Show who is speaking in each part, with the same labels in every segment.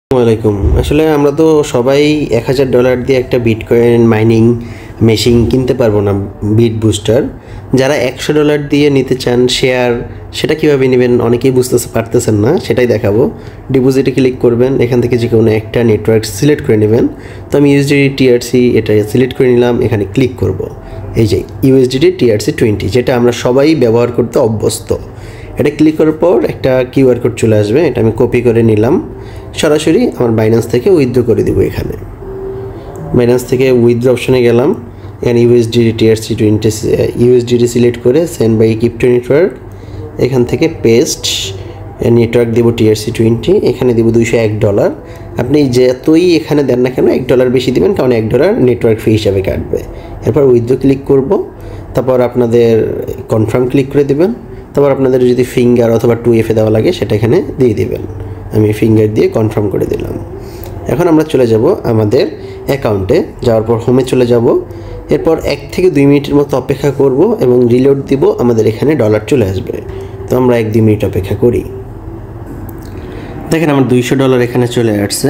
Speaker 1: আসসালামাইকুম। আসলে আমরা তো সবাই $1000 দিয়ে একটা বিটকয়েন মাইনিং মেশিন কিনতে পারবো না, বিট বুস্টার। যারা $100 দিয়ে নিতে চান শেয়ার, সেটা কীভাবে নেবেন অনেকেই পারতেছেন না, সেটাই দেখাবো। ডিপোজিটে ক্লিক করবেন, এখান থেকে যে কোনো একটা নেটওয়ার্ক সিলেক্ট করে নেবেন। তো আমি ইউএসডিটি টিআরসি এটা সিলেক্ট করে নিলাম, এখানে ক্লিক করব। এই যে ইউএসডিটি টিআরসি 20, যেটা আমরা সবাই ব্যবহার করতে অভ্যস্ত। এটা ক্লিক করার পর একটা কিউআর কোড চলে আসবে, এটা আমি কপি করে নিলাম, সরাসরি আমার বাইন্যান্স থেকে উইথড্র করে দেবো। এখানে বাইন্যান্স থেকে উইথড্র অপশনে গেলাম, এখানে ইউএসডিটি টিআরসি 20 ইউএসডিটি সিলেক্ট করে সেন্ড বাই ক্রিপ্টো নেটওয়ার্ক, এখান থেকে পেস্ট নেটওয়ার্ক দেবো টিআরসি 20, এখানে দেবো $201। আপনি যতই এখানে দেন না কেন $1 বেশি দেবেন, কারণ $1 নেটওয়ার্ক ফি হিসাবে কাটবে। এরপর উইথড্র ক্লিক করব, তারপর আপনাদের কনফার্ম ক্লিক করে দেবেন। তারপর আপনাদের যদি ফিঙ্গার অথবা 2FA দেওয়া লাগে সেটা এখানে দিয়ে দেবেন। আমি ফিঙ্গার দিয়ে কনফার্ম করে দিলাম। এখন আমরা চলে যাব আমাদের অ্যাকাউন্টে, যাওয়ার পর হোমে চলে যাব। এরপর 1 থেকে 2 মিনিটের মতো অপেক্ষা করব এবং রিলোড দিব, আমাদের এখানে ডলার চলে আসবে। তো আমরা 1-2 মিনিট অপেক্ষা করি। দেখেন আমার $200 এখানে চলে আসছে।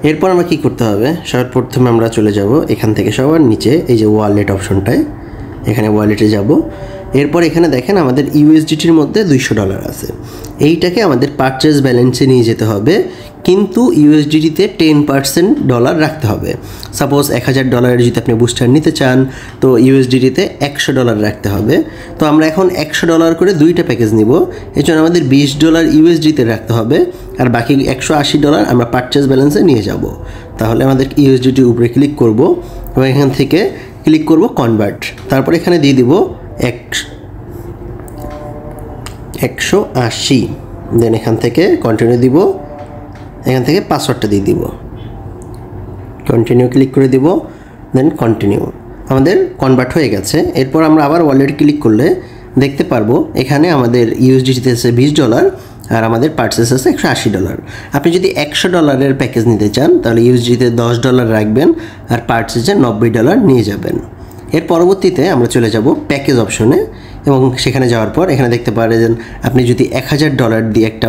Speaker 1: এরপর আমরা কী করতে হবে, সর্বপ্রথমে আমরা চলে যাব এখান থেকে সবার নিচে এই যে ওয়ালেট অপশনটায়, এখানে ওয়ালেটে যাব। এরপর এখানে দেখেন আমাদের ইউএসডিটির মধ্যে $200 আছে, এইটাকে আমাদের পারচেজ ব্যালেন্সে নিয়ে যেতে হবে, কিন্তু ইউএসডিটিতে 10% ডলার রাখতে হবে। সাপোজ $1000 যদি আপনি বুস্টার নিতে চান, তো ইউএসডিটিতে $100 রাখতে হবে। তো আমরা এখন $100 করে 2টা প্যাকেজ নিব, এই জন্য আমাদের $20 ইউএসডিতে রাখতে হবে, আর বাকি $180 আমরা পারচেজ ব্যালেন্সে নিয়ে যাব। তাহলে আমাদের ইউএসডিটির উপরে ক্লিক করব এবং এখান থেকে ক্লিক করব কনভার্ট, তারপর এখানে দিয়ে দিব 180, দেন এখান থেকে কন্টিনিউ দিব, এখান থেকে পাসওয়ার্ডটা দিয়ে দিব, কন্টিনিউ ক্লিক করে দিব, দেন কন্টিনিউ। আমাদের কনভার্ট হয়ে গেছে। এরপর আমরা আবার ওয়ালেট ক্লিক করলে দেখতে পারবো এখানে আমাদের ইউএসডিটিতে আছে $20 আর আমাদের পারচেস আছে $180। আপনি যদি $100 প্যাকেজ নিতে চান তাহলে ইউএসডিতে $10 রাখবেন আর পারচেসে $90 নিয়ে যাবেন। এর পরবর্তীতে আমরা চলে যাব প্যাকেজ অপশনে, এবং সেখানে যাওয়ার পর এখানে দেখতে পারেন আপনি যদি $1000 দিয়ে একটা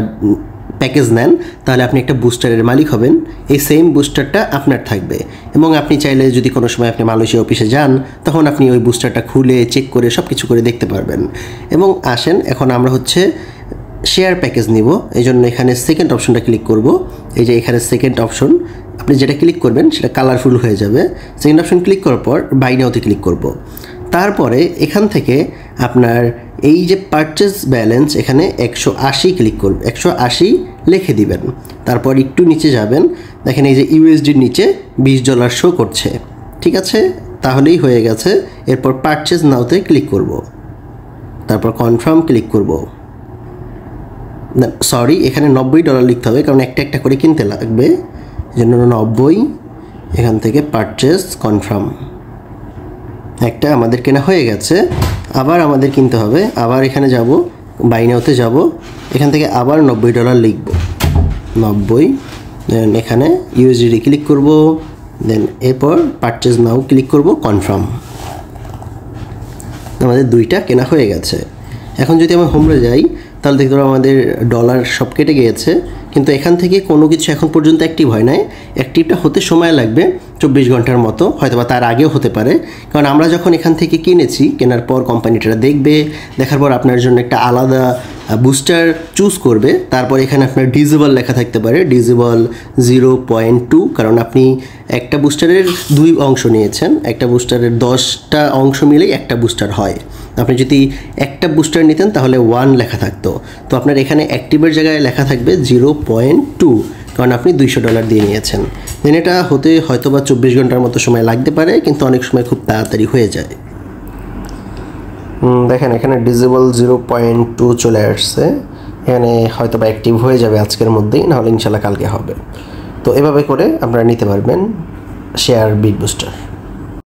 Speaker 1: প্যাকেজ নেন তাহলে আপনি একটা বুস্টারের মালিক হবেন, এই সেম বুস্টারটা আপনার থাকবে। এবং আপনি চাইলে যদি কোনো সময় আপনি মালয়েশিয়া অফিসে যান, তখন আপনি ওই বুস্টারটা খুলে চেক করে সব কিছু করে দেখতে পারবেন। এবং আসেন এখন আমরা শেয়ার প্যাকেজ নিব, এই জন্য এখানে সেকেন্ড অপশনটা ক্লিক করব। এই যে এখানে সেকেন্ড অপশন, আপনি যেটা ক্লিক করবেন সেটা কালারফুল হয়ে যাবে। সেকেন্ড অপশন ক্লিক করার পর বাই নাওতে ক্লিক করব। তারপরে এখান থেকে আপনার এই যে পারচেজ ব্যালেন্স এখানে 180 ক্লিক করবেন, 180 লিখে দিবেন। তারপর একটু নিচে যাবেন, দেখেন এই যে ইউএসডির নিচে $20 শো করছে, ঠিক আছে, তাহলেই হয়ে গেছে। এরপর পারচেজ নাওতে ক্লিক করব, তারপর কনফার্ম ক্লিক করব। সরি, এখানে $90 লিখতে হবে, কারণ একটা একটা করে কিনতে লাগবে, এই জন্য 90। এখান থেকে পারচেজ কনফার্ম, একটা আমাদের কেনা হয়ে গেছে। আবার আমাদের কিনতে হবে, আবার এখানে যাব, বাই নাওতে যাব, এখান থেকে আবার $90 লিখব, 90, দেন এখানে ইউএসডি ক্লিক করব, দেন এরপর পারচেজ নাও ক্লিক করব, কনফার্ম। আমাদের 2টা কেনা হয়ে গেছে। এখন যদি আমি হোমে যাই তাহলে দেখতে পাবো আমাদের ডলার সব কেটে গিয়েছে, কিন্তু এখান থেকে কোনো কিছু এখন পর্যন্ত অ্যাক্টিভ হয় নাই। অ্যাক্টিভটা হতে সময় লাগবে 24 ঘন্টার মতো, হয়তো বা তার আগেও হতে পারে, কারণ আমরা যখন এখান থেকে কিনেছি, কেনার পর কোম্পানিটা দেখবে, দেখার পর আপনার জন্য একটা আলাদা বুস্টার চুজ করবে। তারপর এখানে আপনার ডিজেবল লেখা থাকতে পারে, ডিজেবল 0.2, কারণ আপনি একটা বুস্টারের 2 অংশ নিয়েছেন, একটা বুস্টারের 10টা অংশ মিলেই একটা বুস্টার হয়। আপনি যদি একটা বুস্টার নিতেন তাহলে 1 লেখা থাকতো, তো আপনার এখানে অ্যাক্টিভের জায়গায় লেখা থাকবে 0.2, কারণ আপনি $200 দিয়ে নিয়েছেন। দেন এটা হতে হয়তো বা 24 ঘন্টার মতো সময় লাগতে পারে, কিন্তু অনেক সময় খুব তাড়াতাড়ি হয়ে যায়। দেখেন এখানে ডিজেবল 0.2 চলে আসছে, এখানে হয়তো বা অ্যাক্টিভ হয়ে যাবে আজকের মধ্যেই, নাহলে ইনশাল্লাহ কালকে হবে। তো এভাবে করে আপনারা নিতে পারবেন শেয়ার বিট বুস্টার।